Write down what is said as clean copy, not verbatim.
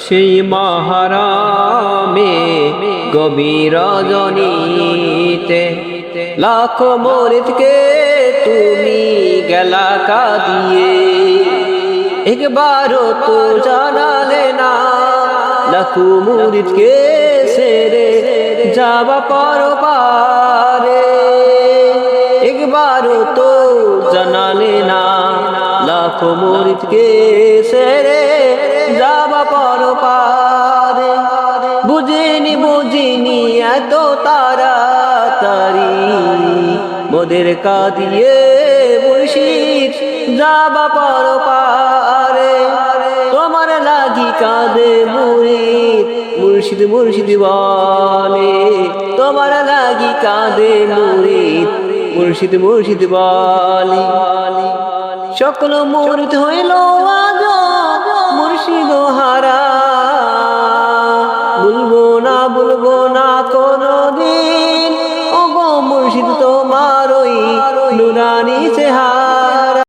সেই মহারামে গভীর রজনীতে লাখো মুরিদকে তুমি গেলা কাঁদিয়ে, একবারও তো জানালে না লাখো মুরিদকে সেরে যাবা পরপারে। একবারও তো জানালে না লাখো মুরিদকে সেরে যাবা পরপারে। বুঝিনি এত তাড়াতাড়ি মোদের কাঁদিয়ে মুর্শিদ যাবা পরপারে। তোমার লাগি কাঁদে মুরিদ মুর্শিদ মুর্শিদ বলে, তোমার লাগি কাঁদে মুরিদ মুর্শিদ মুর্শিদ বলে। সকল মুরিদ হইল আজ মুর্শিদ হারা, ভুলবো না কোনদিন ওগো মুর্শিদ তোমার ওই নুরানি চেহারা।